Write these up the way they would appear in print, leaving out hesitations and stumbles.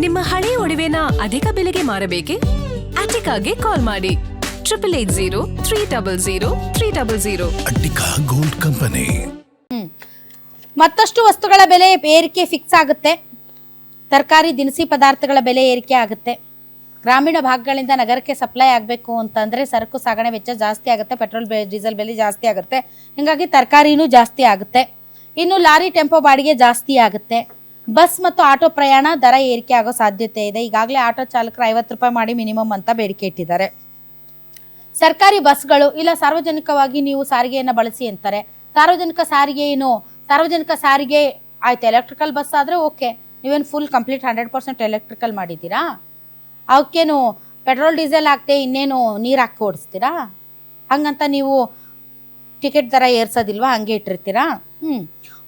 ನಿಮ್ಮ ಹಳೆಯ ಒಡವೆನ ಅಧಿಕ ಬೆಲೆಗೆ ಮಾರಬೇಕೆ? ಅಟಿಕಾಗೆ ಕಾಲ್ ಮಾಡಿ 8803000300. Attica gold company. ಮತ್ತಷ್ಟು ವಸ್ತುಗಳ ಬೆಲೆ ಏರಿಕೆ ಫಿಕ್ಸ್ ಆಗುತ್ತೆ. ತರಕಾರಿ ದಿನಸಿ ಪದಾರ್ಥಗಳ ಬೆಲೆ ಏರಿಕೆ ಆಗುತ್ತೆ. ಗ್ರಾಮೀಣ ಭಾಗಗಳಿಂದ ನಗರಕ್ಕೆ ಸಪ್ಲೈ ಆಗಬೇಕು ಅಂತಂದರೆ ಸರಕು ಸಾಗಣೆ ವೆಚ್ಚ ಜಾಸ್ತಿ ಆಗುತ್ತೆ. ಪೆಟ್ರೋಲ್ ಡೀಸೆಲ್ ಬೆಲೆ ಜಾಸ್ತಿ ಆಗುತ್ತೆ. ಹೀಗಾಗಿ ತರಕಾರಿನೂ ಜಾಸ್ತಿ ಆಗುತ್ತೆ. ಇನ್ನು ಲಾರಿ ಟೆಂಪೋ ಬಾಡಿಗೆ ಜಾಸ್ತಿ ಆಗುತ್ತೆ. ಬಸ್ ಮತ್ತು ಆಟೋ ಪ್ರಯಾಣ ದರ ಏರಿಕೆ ಆಗೋ ಸಾಧ್ಯತೆ ಇದೆ. ಈಗಾಗಲೇ ಆಟೋ ಚಾಲಕರು 50 ರೂಪಾಯಿ ಮಾಡಿ ಮಿನಿಮಮ್ ಅಂತ ಬೇಡಿಕೆ ಇಟ್ಟಿದ್ದಾರೆ. ಸರ್ಕಾರಿ ಬಸ್ಗಳು ಇಲ್ಲ ಸಾರ್ವಜನಿಕವಾಗಿ ನೀವು ಸಾರಿಗೆಯನ್ನು ಬಳಸಿ ಅಂತಾರೆ. ಸಾರ್ವಜನಿಕ ಸಾರಿಗೆ ಆಯ್ತು. ಎಲೆಕ್ಟ್ರಿಕಲ್ ಬಸ್ ಆದರೆ ಓಕೆ, ನೀವೇನು ಫುಲ್ ಕಂಪ್ಲೀಟ್ 100% ಎಲೆಕ್ಟ್ರಿಕಲ್ ಮಾಡಿದ್ದೀರಾ? ಅವಕ್ಕೇನು ಪೆಟ್ರೋಲ್ ಡೀಸೆಲ್ ಹಾಕ್ತೆ ಇನ್ನೇನು ನೀರು ಹಾಕಿ ಓಡಿಸ್ತೀರಾ? ಹಂಗಂತ ನೀವು ಟಿಕೆಟ್ ದರ ಏರ್ಸೋದಿಲ್ವಾ? ಹಂಗೆ ಇಟ್ಟಿರ್ತೀರಾ?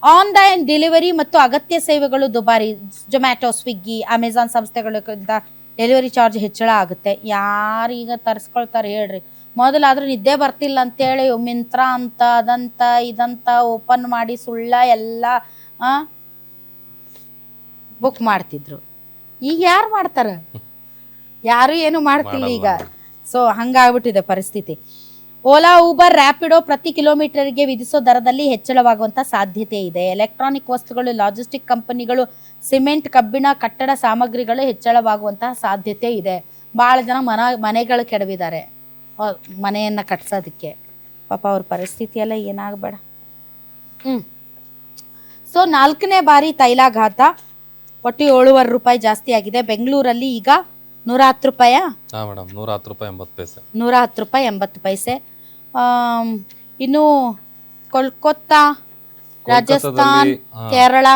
ಆನ್ಲೈನ್ ಡೆಲಿವರಿ ಮತ್ತು ಅಗತ್ಯ ಸೇವೆಗಳು ದುಬಾರಿ. ಜೊಮ್ಯಾಟೊ, ಸ್ವಿಗ್ಗಿ, ಅಮೆಝಾನ್ ಸಂಸ್ಥೆಗಳಿಂದ ಡೆಲಿವರಿ ಚಾರ್ಜ್ ಹೆಚ್ಚಳ ಆಗುತ್ತೆ. ಯಾರೀಗ ತರಿಸ್ಕೊಳ್ತಾರೆ ಹೇಳ್ರಿ? ಮೊದಲಾದ್ರೂ ನಿದ್ದೆ ಬರ್ತಿಲ್ಲ ಅಂತೇಳಿ ಮಿಂತ್ರ ಅಂತ ಅದಂತ ಇದಂತ ಓಪನ್ ಮಾಡಿ ಸುಳ್ಳ ಎಲ್ಲ ಬುಕ್ ಮಾಡ್ತಿದ್ರು. ಈಗ ಯಾರು ಮಾಡ್ತಾರ? ಯಾರು ಏನು ಮಾಡ್ತಿಲ್ಲ ಈಗ. ಸೊ ಹಂಗಾಗ್ಬಿಟ್ಟಿದೆ ಪರಿಸ್ಥಿತಿ. ಓಲಾ, ಊಬರ್, ರ್ಯಾಪಿಡೋ ಪ್ರತಿ ಕಿಲೋಮೀಟರ್ಗೆ ವಿಧಿಸೋ ದರದಲ್ಲಿ ಹೆಚ್ಚಳವಾಗುವಂಥ ಸಾಧ್ಯತೆ ಇದೆ. ಎಲೆಕ್ಟ್ರಾನಿಕ್ ವಸ್ತುಗಳು, ಲಾಜಿಸ್ಟಿಕ್ ಕಂಪನಿಗಳು, ಸಿಮೆಂಟ್, ಕಬ್ಬಿಣ, ಕಟ್ಟಡ ಸಾಮಗ್ರಿಗಳು ಹೆಚ್ಚಳವಾಗುವಂತಹ ಸಾಧ್ಯತೆ ಇದೆ. ಭಾಳ ಜನ ಮನೆಗಳು ಕೆಡವಿದ್ದಾರೆ ಮನೆಯನ್ನು ಕಟ್ಸೋದಕ್ಕೆ. ಪಾಪ ಅವ್ರ ಪರಿಸ್ಥಿತಿ ಎಲ್ಲ ಏನಾಗಬೇಡ. ಸೊ 4ನೇ ಬಾರಿ ತೈಲಾಘಾತ. ಒಟ್ಟು 7.5 ರೂಪಾಯಿ ಜಾಸ್ತಿ ಆಗಿದೆ. ಬೆಂಗಳೂರಲ್ಲಿ ಈಗ 110 ರೂಪಾಯಿ 110 ರೂಪಾಯಿ 80 ಪೈಸೆ. ಇನ್ನು ಕೋಲ್ಕತ್ತಾ, ರಾಜಸ್ಥಾನ್, ಕೇರಳ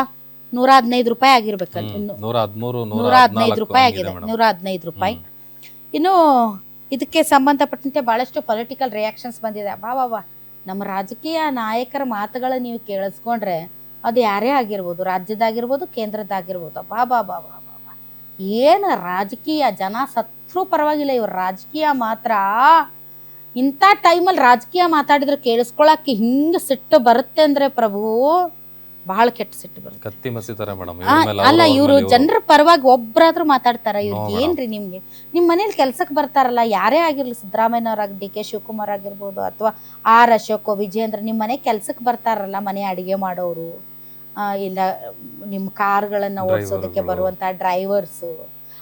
115 ರೂಪಾಯಿ ಆಗಿರ್ಬೇಕಲ್ಲ. 115 ರೂಪಾಯಿ ಆಗಿದೆ. 115 ರೂಪಾಯಿ. ಇನ್ನು ಇದಕ್ಕೆ ಸಂಬಂಧಪಟ್ಟಂತೆ ಬಹಳಷ್ಟು ಪೊಲಿಟಿಕಲ್ ರಿಯಾಕ್ಷನ್ಸ್ ಬಂದಿದೆ. ಅಬ್ಬಾ, ನಮ್ಮ ರಾಜಕೀಯ ನಾಯಕರ ಮಾತುಗಳು ನೀವು ಕೇಳಿಸ್ಕೊಂಡ್ರೆ ಅದು ಯಾರೇ ಆಗಿರ್ಬೋದು, ರಾಜ್ಯದಾಗಿರ್ಬೋದು, ಕೇಂದ್ರದಾಗಿರ್ಬೋದು, ಬಾಬಾ ಏನು ರಾಜಕೀಯ. ಜನ ಸತ್ರು ಪರವಾಗಿಲ್ಲ, ಇವ್ರ ರಾಜಕೀಯ ಮಾತ್ರ ಇಂಥ ಟೈಮಲ್ಲಿ ರಾಜಕೀಯ ಮಾತಾಡಿದ್ರೆ ಕೇಳಿಸ್ಕೊಳಕ್ಕೆ ಹಿಂಗೆ ಸಿಟ್ಟು ಬರುತ್ತೆ ಅಂದ್ರೆ ಪ್ರಭು, ಬಹಳ ಕೆಟ್ಟ ಸಿಟ್ಟು ಬರುತ್ತೆ. ಕತ್ತಿ ಮಸಿತಾರೆ ಮೇಡಮ್. ಅಲ್ಲ, ಇವರು ಜನರ ಪರವಾಗಿ ಒಬ್ಬರಾದ್ರೂ ಮಾತಾಡ್ತಾರ? ಇವ್ರಿಗೆ ಏನ್ರಿ? ನಿಮ್ಗೆ ನಿಮ್ಮ ಮನೇಲಿ ಕೆಲ್ಸಕ್ಕೆ ಬರ್ತಾರಲ್ಲ ಯಾರೇ ಆಗಿರ್ಲಿ, ಸಿದ್ದರಾಮಯ್ಯನವ್ರಾಗ ಡಿ ಕೆ ಶಿವಕುಮಾರ್ ಆಗಿರ್ಬೋದು ಅಥವಾ ಆರ್ ಅಶೋಕ್, ವಿಜೇಂದ್ರ, ನಿಮ್ಮ ಮನೆ ಕೆಲ್ಸಕ್ಕೆ ಬರ್ತಾರಲ್ಲ, ಮನೆ ಅಡಿಗೆ ಮಾಡೋರು, ಇಲ್ಲ ನಿಮ್ಮ ಕಾರ್ಗಳನ್ನು ಓಡಿಸೋದಕ್ಕೆ ಬರುವಂಥ ಡ್ರೈವರ್ಸು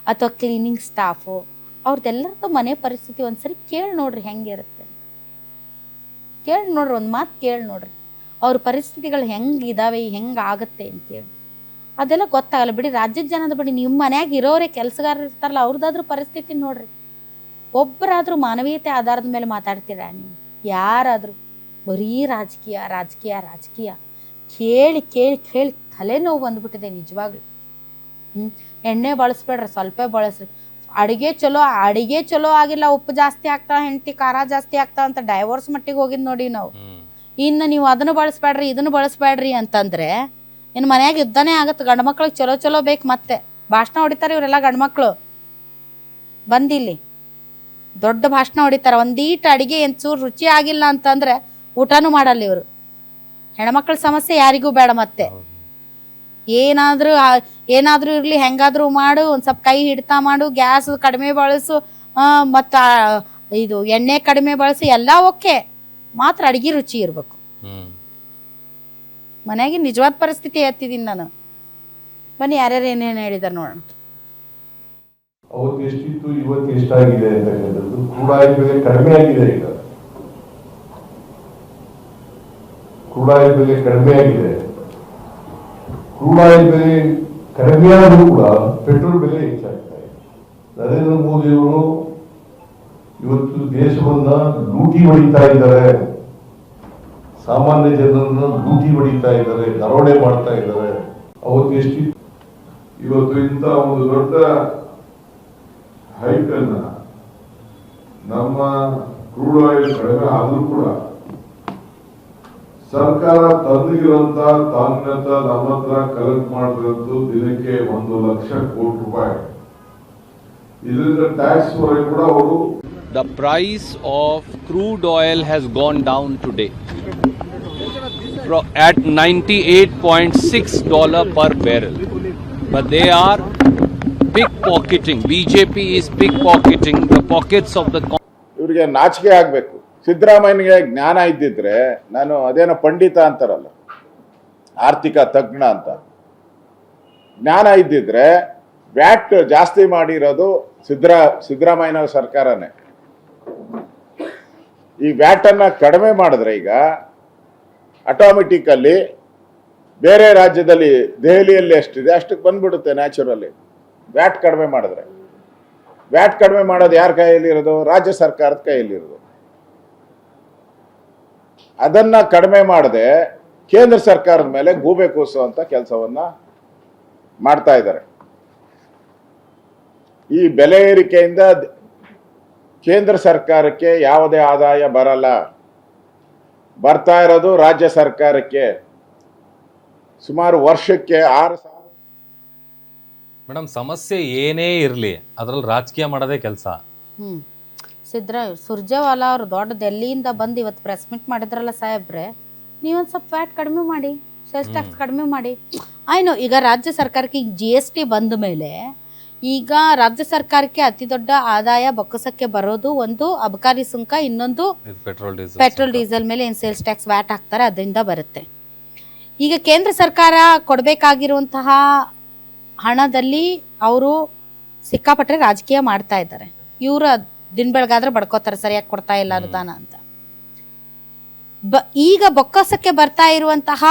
ಅಥವಾ ಕ್ಲೀನಿಂಗ್ ಸ್ಟಾಫು, ಅವ್ರದ್ದೆಲ್ಲರದ್ದು ಮನೆ ಪರಿಸ್ಥಿತಿ ಒಂದ್ಸರಿ ಕೇಳಿ ನೋಡ್ರಿ ಹೆಂಗಿರುತ್ತೆ. ಕೇಳಿ ನೋಡ್ರಿ, ಒಂದು ಮಾತು ಕೇಳಿ ನೋಡ್ರಿ, ಅವ್ರ ಪರಿಸ್ಥಿತಿಗಳು ಹೆಂಗಿದಾವೆ, ಹೆಂಗೆ ಆಗುತ್ತೆ ಅಂತೇಳಿ. ಅದೆಲ್ಲ ಗೊತ್ತಾಗಲ್ಲ ಬಿಡಿ. ರಾಜ್ಯದ ಜನದ ಬಿಡಿ, ನಿಮ್ಮ ಮನ್ಯಾಗ ಇರೋರೇ ಕೆಲಸಗಾರರು ಇರ್ತಾರಲ್ಲ, ಅವ್ರದ್ದಾದ್ರೂ ಪರಿಸ್ಥಿತಿ ನೋಡ್ರಿ. ಒಬ್ಬರಾದ್ರೂ ಮಾನವೀಯತೆ ಆಧಾರದ ಮೇಲೆ ಮಾತಾಡ್ತೀರಾ ನೀವು? ಯಾರಾದರೂ ಬರೀ ರಾಜಕೀಯ ರಾಜಕೀಯ ರಾಜಕೀಯ ಕೇಳಿ ಕೇಳಿ ಕೇಳಿ ತಲೆನೋವು ಬಂದ್ಬಿಟ್ಟಿದೆ ನಿಜವಾಗ್ಲು. ಎಣ್ಣೆ ಬಳಸ್ಬೇಡ್ರಿ, ಸ್ವಲ್ಪ ಬಳಸ್ರಿ. ಅಡುಗೆ ಚಲೋ ಆಗಿಲ್ಲ, ಉಪ್ಪು ಜಾಸ್ತಿ ಆಗ್ತಾ, ಹೆಂಡತಿ ಖಾರ ಜಾಸ್ತಿ ಆಗ್ತಾ ಅಂತ ಡೈವೋರ್ಸ್ ಮಟ್ಟಿಗೆ ಹೋಗಿದ್ ನೋಡಿ ನಾವು. ಇನ್ನು ನೀವು ಅದನ್ನು ಬಳಸ್ಬೇಡ್ರಿ ಇದನ್ನು ಬಳಸ್ಬೇಡ್ರಿ ಅಂತಂದ್ರೆ ಇನ್ನು ಮನ್ಯಾಗ ಯುದ್ಧನೇ ಆಗತ್ತೆ. ಗಂಡು ಮಕ್ಳಿಗೆ ಚಲೋ ಬೇಕು. ಮತ್ತೆ ಭಾಷಣ ಹೊಡಿತಾರೆ ಇವರೆಲ್ಲ ಗಂಡ್ಮಕ್ಳು. ಬಂದಿಲ್ಲಿ ದೊಡ್ಡ ಭಾಷಣ ಹೊಡಿತಾರೆ. ಒಂದೀಟ್ ಅಡಿಗೆ ಎಂಚೂರು ರುಚಿ ಆಗಿಲ್ಲ ಅಂತಂದ್ರೆ ಊಟನೂ ಮಾಡಲ್ಲ ಇವರು. ಹೆಣ್ಮಕ್ಳ ಸಮಸ್ಯೆ ಯಾರಿಗೂ ಬೇಡ. ಮತ್ತೆ ಏನಾದ್ರೂ ಇರ್ಲಿ, ಹೆಂಗಾದ್ರೂ ಮಾಡು, ಒಂದ್ ಸ್ವಲ್ಪ ಕೈ ಹಿಡ್ತಾ ಮಾಡು, ಗ್ಯಾಸ್ ಕಡಿಮೆ ಬಳಸು, ಮತ್ತ ಇದು ಎಣ್ಣೆ ಕಡಿಮೆ ಬಳಸಿ, ಎಲ್ಲ ಓಕೆ, ಮಾತ್ರ ಅಡಿಗೆ ರುಚಿ ಇರ್ಬೇಕು. ಮನೆಯಾಗಿ ನಿಜವಾದ ಪರಿಸ್ಥಿತಿ ಹೇಳ್ತಿದ್ದೀನಿ ನಾನು. ಬನ್ನಿ ಯಾರ್ಯಾರು ಏನೇನು ಹೇಳಿದಾರೆ ನೋಡೋಣ. ಅವತ್ತು ಎಷ್ಟಿತ್ತು, ಇವತ್ತು ಎಷ್ಟಾಗಿದೆ ಅಂತಕ್ಕಂಥದ್ದು. ಕ್ರೂಡ್ ಬೆಲೆ ಕಡಿಮೆ ಆಗಿದೆ. ಈಗ ಕ್ರೂಡ್ ಬೆಲೆ ಕಡಿಮೆ ಆಗಿದೆ. ಕ್ರೂಡ್ ಬೆಲೆ ಕಡಿಮೆ ಆದರೂ ಕೂಡ ಪೆಟ್ರೋಲ್ ಬೆಲೆ ಹೆಚ್ಚಾಗ್ತಾ ಇದೆ. ನರೇಂದ್ರ ಮೋದಿ ಅವರು ಇವತ್ತು ದೇಶವನ್ನ ಲೂಟಿ ಹೊಡಿತಾ ಇದ್ದಾರೆ. ಸಾಮಾನ್ಯ ಜನರನ್ನ ಲೂಟಿ ಹೊಡಿತಾ ಇದ್ದಾರೆ, ದರೋಡೆ ಮಾಡ್ತಾ ಇದ್ದಾರೆ. ಅವತ್ತು ಎಷ್ಟಿತ್ತು, ಇವತ್ತು ಇಂಥ ಒಂದು ದೊಡ್ಡ ಹೈಕ್ ಅನ್ನ ನಮ್ಮ ಕ್ರೂಡ್ ಆಯಿಲ್ ಕಡಿಮೆ ಆದ್ರೂ ಕೂಡ ಸರ್ಕಾರ ತಂದಿರುವಂತ ತಾಮ್ಯತ ನಮ್ಮ ಹತ್ರ ಕಲೆಕ್ಟ್ ಮಾಡಿರೋದು ದಿನಕ್ಕೆ 1 ಲಕ್ಷ ಕೋಟಿ ರೂಪಾಯಿ. ಇದರಿಂದ ಟ್ಯಾಕ್ಸ್ ವರೆಗೆ ಕೂಡ ಅವರು. The price of crude oil has gone down today at $98.6 per barrel, but they are pickpocketing. BJP is pickpocketing the pockets of the. ಇವರಿಗೆ ನಾಚಿಕೆ ಆಗಬೇಕು. ಸಿದ್ದರಾಮಯ್ಯನಿಗೆ ಜ್ಞಾನ ಇದ್ದಿದ್ರೆ, ನಾನು ಅದೇನೋ ಪಂಡಿತ ಅಂತಾರಲ್ಲ, ಆರ್ಥಿಕ ತಜ್ಞ ಅಂತ, ಜ್ಞಾನ ಇದ್ದಿದ್ರೆ ವ್ಯಾಟ್ ಜಾಸ್ತಿ ಮಾಡಿರೋದು ಸಿದ್ದರಾಮಯ್ಯನ ಸರ್ಕಾರನೇ. ಈ ವ್ಯಾಟ್ ಅನ್ನ ಕಡಿಮೆ ಮಾಡಿದ್ರೆ ಈಗ ಆಟೋಮೆಟಿಕಲ್ಲಿ ಬೇರೆ ರಾಜ್ಯದಲ್ಲಿ, ದೆಹಲಿಯಲ್ಲಿ ಎಷ್ಟಿದೆ ಅಷ್ಟಕ್ಕೆ ಬಂದ್ಬಿಡುತ್ತೆ ನ್ಯಾಚುರಲಿ. ವ್ಯಾಟ್ ಕಡಿಮೆ ಮಾಡಿದ್ರೆ, ವ್ಯಾಟ್ ಕಡಿಮೆ ಮಾಡೋದು ಯಾರ ಕೈಯಲ್ಲಿರೋದು? ರಾಜ್ಯ ಸರ್ಕಾರದ ಕೈಯಲ್ಲಿರೋದು. ಅದನ್ನ ಕಡಿಮೆ ಮಾಡದೆ ಕೇಂದ್ರ ಸರ್ಕಾರದ ಮೇಲೆ ಗೂಬೆ ಕೂಸುವಂತ ಕೆಲಸವನ್ನ ಮಾಡ್ತಾ ಇದ್ದಾರೆ. ಈ ಬೆಲೆ ಏರಿಕೆಯಿಂದ ಕೇಂದ್ರ ಸರ್ಕಾರಕ್ಕೆ ಯಾವುದೇ ಆದಾಯ ಬರಲ್ಲ, ಬರ್ತಾ ಇರೋದು ರಾಜ್ಯ ಸರ್ಕಾರಕ್ಕೆ. ಸುಮಾರು ವರ್ಷಕ್ಕೆ 6,000. ಮೇಡಮ್, ಸಮಸ್ಯೆ ಏನೇ ಇರಲಿ ಅದ್ರಲ್ಲಿ ರಾಜಕೀಯ ಮಾಡೋದೇ ಕೆಲಸ. ಸುರ್ಜೇವಾಲಾ ಅವರು ದೊಡ್ಡ ಡೆಲ್ಲಿಯಿಂದ ಬಂದು ಇವತ್ತು ಪ್ರೆಸ್ ಮೀಟ್ ಮಾಡಿದ್ರಲ್ಲ ಸಾಹೇಬ್ರೆ, ನೀವೊಂದು ಸ್ವಲ್ಪ ವ್ಯಾಟ್ ಕಡಿಮೆ ಮಾಡಿ, ಸೇಲ್ಸ್ ಟ್ಯಾಕ್ಸ್ ಕಡಿಮೆ ಮಾಡಿ. ಆಯ್ನು ಈಗ ರಾಜ್ಯ ಸರ್ಕಾರಕ್ಕೆ ಈಗ GST ಬಂದ ಮೇಲೆ ಈಗ ರಾಜ್ಯ ಸರ್ಕಾರಕ್ಕೆ ಅತಿ ದೊಡ್ಡ ಆದಾಯ ಬೊಕ್ಕಸಕ್ಕೆ ಬರೋದು ಒಂದು ಅಬಕಾರಿ ಸುಂಕ, ಇನ್ನೊಂದು ಪೆಟ್ರೋಲ್ ಡೀಸೆಲ್ ಮೇಲೆ ಏನು ಸೇಲ್ಸ್ ಟ್ಯಾಕ್ಸ್ ವ್ಯಾಟ್ ಹಾಕ್ತಾರೆ ಅದರಿಂದ ಬರುತ್ತೆ. ಈಗ ಕೇಂದ್ರ ಸರ್ಕಾರ ಕೊಡಬೇಕಾಗಿರುವಂತಹ ಹಣದಲ್ಲಿ ಅವರು ಸಿಕ್ಕಾಪಟ್ಟೆ ರಾಜಕೀಯ ಮಾಡ್ತಾ ಇದ್ದಾರೆ. ಇವರು ದಿನ ಬೆಳಗಾದ್ರೆ ಬಡ್ಕೋತಾರೆ ಸರಿಯಾಗಿ ಕೊಡ್ತಾ ಇಲ್ಲ ಅನುದಾನ ಅಂತ. ಈಗ ಬೊಕ್ಕಸಕ್ಕೆ ಬರ್ತಾ ಇರುವಂತಹ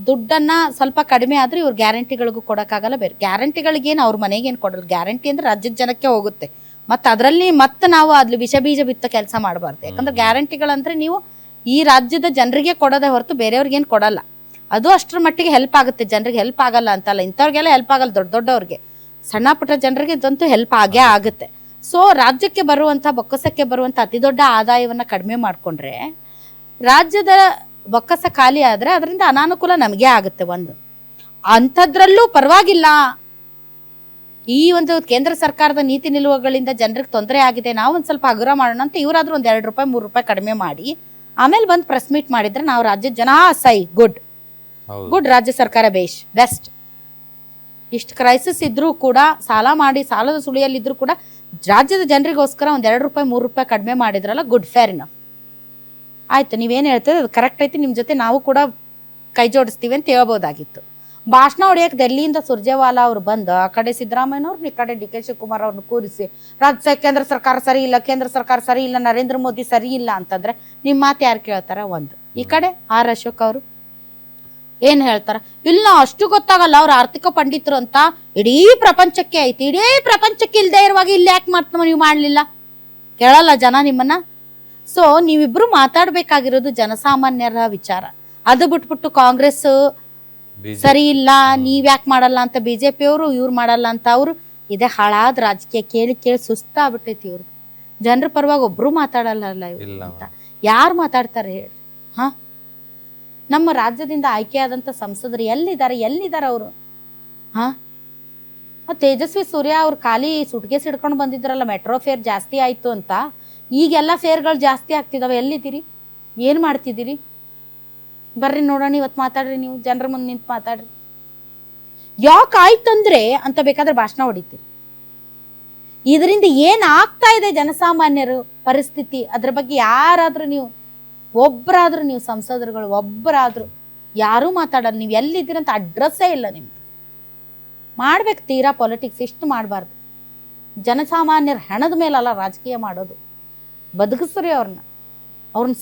ದುಡ್ಡನ್ನ ಸ್ವಲ್ಪ ಕಡಿಮೆ ಆದ್ರೆ ಇವ್ರು ಗ್ಯಾರಂಟಿಗಳಿಗೂ ಕೊಡೋಕ್ಕಾಗಲ್ಲ. ಬೇರೆ ಗ್ಯಾರಂಟಿಗಳಿಗೇನು ಅವ್ರ ಮನೆಗೇನು ಕೊಡಲ್ಲ. ಗ್ಯಾರಂಟಿ ಅಂದ್ರೆ ರಾಜ್ಯದ ಜನಕ್ಕೆ ಹೋಗುತ್ತೆ. ಮತ್ತು ಅದರಲ್ಲಿ ಮತ್ತೆ ನಾವು ಅಲ್ಲಿ ವಿಷ ಬೀಜ ಬಿತ್ತ ಕೆಲಸ ಮಾಡಬಾರ್ದು. ಯಾಕಂದ್ರೆ ಗ್ಯಾರಂಟಿಗಳಂದ್ರೆ ನೀವು ಈ ರಾಜ್ಯದ ಜನರಿಗೆ ಕೊಡೋದೇ ಹೊರತು ಬೇರೆಯವ್ರಿಗೇನು ಕೊಡಲ್ಲ. ಅದು ಅಷ್ಟರ ಮಟ್ಟಿಗೆ ಹೆಲ್ಪ್ ಆಗುತ್ತೆ, ಜನರಿಗೆ ಹೆಲ್ಪ್ ಆಗಲ್ಲ ಅಂತಲ್ಲ. ಇಂಥವ್ರಿಗೆಲ್ಲ ಹೆಲ್ಪ್ ಆಗಲ್ಲ, ದೊಡ್ಡವ್ರಿಗೆ, ಸಣ್ಣ ಪುಟ್ಟ ಜನರಿಗೆ ಇದಂತೂ ಹೆಲ್ಪ್ ಆಗೇ ಆಗುತ್ತೆ. ಸೊ ರಾಜ್ಯಕ್ಕೆ ಬರುವಂಥ ಬೊಕ್ಕಸಕ್ಕೆ ಬರುವಂಥ ಅತಿ ದೊಡ್ಡ ಆದಾಯವನ್ನು ಕಡಿಮೆ ಮಾಡಿಕೊಂಡ್ರೆ ರಾಜ್ಯದ ಬೊಕ್ಕಸ ಖಾಲಿ ಆದರೆ ಅದರಿಂದ ಅನಾನುಕೂಲ ನಮಗೆ ಆಗುತ್ತೆ. ಒಂದು ಅಂಥದ್ರಲ್ಲೂ ಪರವಾಗಿಲ್ಲ, ಈ ಒಂದು ಕೇಂದ್ರ ಸರ್ಕಾರದ ನೀತಿ ನಿಲುವುಗಳಿಂದ ಜನರಿಗೆ ತೊಂದರೆ ಆಗಿದೆ, ನಾವು ಒಂದು ಸ್ವಲ್ಪ ಹಗುರ ಮಾಡೋಣ ಅಂತ ಇವರಾದ್ರೂ ಒಂದು 2 ರೂಪಾಯಿ 3 ರೂಪಾಯಿ ಕಡಿಮೆ ಮಾಡಿ ಆಮೇಲೆ ಬಂದು ಪ್ರೆಸ್ ಮೀಟ್ ಮಾಡಿದ್ರೆ ನಾವು ರಾಜ್ಯದ ಜನ ಸೈ ಗುಡ್ ರಾಜ್ಯ ಸರ್ಕಾರ ಬೆಸ್ಟ್. ಇಷ್ಟು ಕ್ರೈಸಿಸ್ ಇದ್ರೂ ಕೂಡ, ಸಾಲ ಮಾಡಿ ಸಾಲದ ಸುಳಿಯಲ್ಲಿದ್ರೂ ಕೂಡ ರಾಜ್ಯದ ಜನರಿಗೋಸ್ಕರ ಒಂದು 2 ರೂಪಾಯಿ 3 ರೂಪಾಯಿ ಕಡಿಮೆ ಮಾಡಿದ್ರಲ್ಲ, ಗುಡ್, ಫೇರ್ ಇನಫ್. ಆಯ್ತು, ನೀವೇನು ಹೇಳ್ತೀರಿ ಅದು ಕರೆಕ್ಟ್ ಐತಿ, ನಿಮ್ಮ ಜೊತೆ ನಾವು ಕೂಡ ಕೈ ಜೋಡಿಸ್ತೀವಿ ಅಂತ ಹೇಳ್ಬೋದಾಗಿತ್ತು. ಭಾಷಣ ಹೊಡೆಯಕ್ಕೆ ಡೆಲ್ಲಿಯಿಂದ ಸುರ್ಜೇವಾಲಾ ಅವರು ಬಂದು ಆ ಕಡೆ ಸಿದ್ದರಾಮಯ್ಯನವ್ರನ್ನ, ಈ ಕಡೆ DK ಶಿವಕುಮಾರ್ ಅವ್ರನ್ನ ಕೂರಿಸಿ ಕೇಂದ್ರ ಸರ್ಕಾರ ಸರಿ ಇಲ್ಲ, ಕೇಂದ್ರ ಸರ್ಕಾರ ಸರಿ ಇಲ್ಲ, ನರೇಂದ್ರ ಮೋದಿ ಸರಿ ಇಲ್ಲ ಅಂತಂದ್ರೆ ನಿಮ್ಮ ಮಾತು ಯಾರು ಕೇಳ್ತಾರ? ಒಂದು ಈ ಕಡೆ R ಅಶೋಕ್ ಅವರು ಏನ್ ಹೇಳ್ತಾರ? ಇಲ್ಲ, ಅಷ್ಟು ಗೊತ್ತಾಗಲ್ಲ, ಅವ್ರ ಆರ್ಥಿಕ ಪಂಡಿತರು ಅಂತ ಇಡೀ ಪ್ರಪಂಚಕ್ಕೆ ಐತಿ, ಇಡೀ ಪ್ರಪಂಚಕ್ಕೆ ಇಲ್ದೇ ಇರುವಾಗ ಇಲ್ಲಿ ಯಾಕೆ ನೀವು ಮಾಡ್ಲಿಲ್ಲ? ಕೇಳಲ್ಲ ಜನ ನಿಮ್ಮನ್ನ. ಸೊ ನೀವಿಬ್ರು ಮಾತಾಡ್ಬೇಕಾಗಿರೋದು ಜನಸಾಮಾನ್ಯರ ವಿಚಾರ. ಅದು ಬಿಟ್ಬಿಟ್ಟು ಕಾಂಗ್ರೆಸ್ ಸರಿ ಇಲ್ಲ, ನೀವ್ ಯಾಕೆ ಮಾಡಲ್ಲ ಅಂತ BJP ಅವರು, ಇವ್ರು ಮಾಡಲ್ಲ ಅಂತ ಅವರು, ಇದೇ ಹಾಳಾದ ರಾಜಕೀಯ ಕೇಳಿ ಕೇಳಿ ಸುಸ್ತಾಗ್ಬಿಟ್ಟೈತಿ. ಇವ್ರು ಜನರ ಪರವಾಗಿ ಒಬ್ರು ಮಾತಾಡಲ್ಲ ಇವ್ರು ಅಂತ. ಯಾರು ಮಾತಾಡ್ತಾರೆ ಹೇಳಿ? ಹಾ, ನಮ್ಮ ರಾಜ್ಯದಿಂದ ಆಯ್ಕೆಯಾದಂಥ ಸಂಸದರು ಎಲ್ಲಿದ್ದಾರೆ ಅವರು? ಹಾ, ತೇಜಸ್ವಿ ಸೂರ್ಯ ಅವ್ರು ಖಾಲಿ ಸುಟ್ಕೇಸ್ ಹಿಡ್ಕೊಂಡು ಬಂದಿದ್ರಲ್ಲ, ಮೆಟ್ರೋ ಫೇರ್ ಜಾಸ್ತಿ ಆಯ್ತು ಅಂತ. ಈಗೆಲ್ಲ ಫೇರ್ಗಳು ಜಾಸ್ತಿ ಆಗ್ತಿದಾವೆ, ಎಲ್ಲಿದ್ದೀರಿ? ಏನು ಮಾಡ್ತಿದ್ದೀರಿ? ಬರ್ರಿ ನೋಡೋಣ, ಇವತ್ತು ಮಾತಾಡ್ರಿ, ನೀವು ಜನರ ಮುಂದೆ ನಿಂತು ಮಾತಾಡ್ರಿ. ಯಾಕೆ ಆಯ್ತಂದ್ರೆ ಅಂತ ಬೇಕಾದ್ರೆ ಭಾಷಣ ಹೊಡಿತೀರಿ. ಇದರಿಂದ ಏನ್ ಆಗ್ತಾ ಇದೆ ಜನಸಾಮಾನ್ಯರು ಪರಿಸ್ಥಿತಿ, ಅದ್ರ ಬಗ್ಗೆ ಯಾರಾದ್ರೂ ನೀವು ಒಬ್ಬರಾದ್ರೂ, ನೀವು ಸಂಸದರುಗಳು ಒಬ್ಬರಾದ್ರೂ ಯಾರೂ ಮಾತಾಡಲ್ಲ. ನೀವು ಎಲ್ಲಿದ್ದೀರಂತ ಅಡ್ರೆಸ್ಸೇ ಇಲ್ಲ ನಿಮ್ದು. ಮಾಡ್ಬೇಕು ತೀರಾ ಪಾಲಿಟಿಕ್ಸ್, ಇಷ್ಟು ಮಾಡಬಾರ್ದು. ಜನಸಾಮಾನ್ಯರ ಹಣದ ಮೇಲಲ್ಲ ರಾಜಕೀಯ ಮಾಡೋದು. ಬದುಕಿಸ್ರಿ ಅವ್ರನ್ನ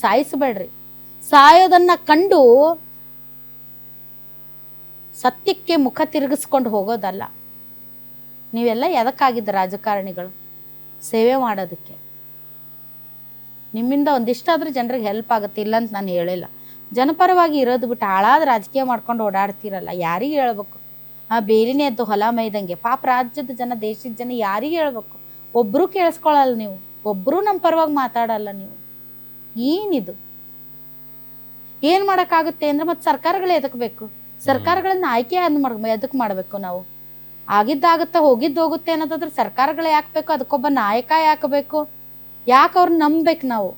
ಸಾಯಿಸಬೇಡ್ರಿ. ಸಾಯೋದನ್ನ ಕಂಡು ಸತ್ಯಕ್ಕೆ ಮುಖ ತಿರುಗಿಸ್ಕೊಂಡು ಹೋಗೋದಲ್ಲ. ನೀವೆಲ್ಲ ಎದಕ್ಕಾಗಿದ್ದ ರಾಜಕಾರಣಿಗಳು? ಸೇವೆ ಮಾಡೋದಕ್ಕೆ. ನಿಮ್ಮಿಂದ ಒಂದಿಷ್ಟಾದ್ರೂ ಜನರಿಗೆ ಹೆಲ್ಪ್ ಆಗುತ್ತೆ, ಇಲ್ಲ ಅಂತ ನಾನು ಹೇಳಿಲ್ಲ. ಜನಪರವಾಗಿ ಇರೋದು ಬಿಟ್ಟು ಹಾಳಾದ ರಾಜಕೀಯ ಮಾಡ್ಕೊಂಡು ಓಡಾಡ್ತಿರಲ್ಲ, ಯಾರಿಗೆ ಹೇಳ್ಬೇಕು? ಬೇಲಿನೇ ಎದ್ದು ಹೊಲ ಮೈದಂಗೆ. ಪಾಪ ರಾಜ್ಯದ ಜನ, ದೇಶದ ಜನ ಯಾರಿಗೆ ಹೇಳ್ಬೇಕು? ಒಬ್ರು ಕೇಳಿಸ್ಕೊಳ್ಳಲ್ಲ ನೀವು, ಒಬ್ರು ನಮ್ಮ ಪರವಾಗಿ ಮಾತಾಡಲ್ಲ ನೀವು. ಏನಿದು? ಏನ್ ಮಾಡಕ್ಕಾಗುತ್ತೆ ಅಂದ್ರೆ ಮತ್ತೆ ಸರ್ಕಾರಗಳೇ ಎದಕ್ ಬೇಕು? ಸರ್ಕಾರಗಳನ್ನ ಆಯ್ಕೆ ಎದಕ್ ಮಾಡ್ಬೇಕು ನಾವು? ಆಗಿದ್ದಾಗತ್ತ, ಹೋಗಿದ್ದು ಹೋಗುತ್ತೆ ಅನ್ನೋದಾದ್ರೆ ಸರ್ಕಾರಗಳೇ ಯಾಕೆ ಬೇಕು? ಅದಕ್ಕೊಬ್ಬ ನಾಯಕ ಯಾಕೆ ಬೇಕು? ಯಾಕೆ ಅವ್ರನ್ನ ನಂಬ್ಬೇಕು ನಾವು?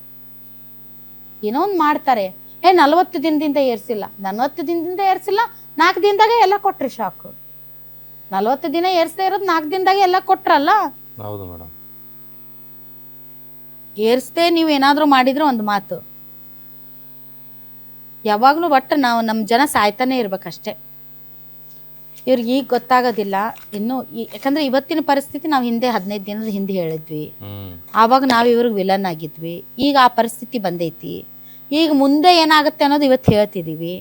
ಏನೋ ಒಂದು ಮಾಡ್ತಾರೆ, 40 ದಿನದಿಂದ ಏರ್ಸಿಲ್ಲ, 40 ದಿನದಿಂದ ಏರ್ಸಿಲ್ಲ, 4 ದಿನದಾಗ ಎಲ್ಲ ಕೊಟ್ರಿ ಶಾಕು. 40 ದಿನ ಏರ್ಸ್ದೇ ಇರೋದು 4 ದಿನದಾಗೆ ಎಲ್ಲ ಕೊಟ್ರಲ್ಲ. ಹೌದು ಮೇಡಮ್. ಏರ್ಸ್ದೇ ನೀವು ಏನಾದರೂ ಮಾಡಿದ್ರೆ ಒಂದು ಮಾತು, ಯಾವಾಗಲೂ ಒಟ್ಟು ನಾವು ನಮ್ಮ ಜನ ಸಾಯ್ತಾನೆ ಇರ್ಬೇಕಷ್ಟೇ. ಇವ್ರಿಗೆ ಈಗ ಗೊತ್ತಾಗೋದಿಲ್ಲ ಇನ್ನು, ಯಾಕಂದ್ರೆ ಇವತ್ತಿನ ಪರಿಸ್ಥಿತಿ ನಾವು ಹಿಂದೆ 15 ದಿನದ ಹಿಂದೆ ಹೇಳಿದ್ವಿ. ಆವಾಗ ನಾವು ಇವ್ರಿಗೆ ವಿಲನ್ ಆಗಿದ್ವಿ. ಈಗ ಆ ಪರಿಸ್ಥಿತಿ ಬಂದೈತಿ. ಈಗ ಮುಂದೆ ಏನಾಗುತ್ತೆ ಅನ್ನೋದು ಇವತ್ತು ಹೇಳ್ತಿದ್ದೀವಿ.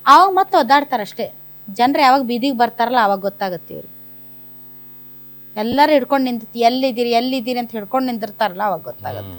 ಆವಾಗ ಮತ್ತೆ ಒದ್ದಾಡ್ತಾರಷ್ಟೇ. ಜನರು ಯಾವಾಗ ಬೀದಿಗೆ ಬರ್ತಾರಲ್ಲ ಆವಾಗ ಗೊತ್ತಾಗುತ್ತೆ ಇವ್ರಿಗೆ. ಎಲ್ಲರೂ ಹಿಡ್ಕೊಂಡು ನಿಂತ ಎಲ್ಲಿದ್ದೀರಿ ಅಂತ ಹಿಡ್ಕೊಂಡು ನಿಂತಿರ್ತಾರಲ್ಲ ಅವಾಗ ಗೊತ್ತಾಗುತ್ತೆ.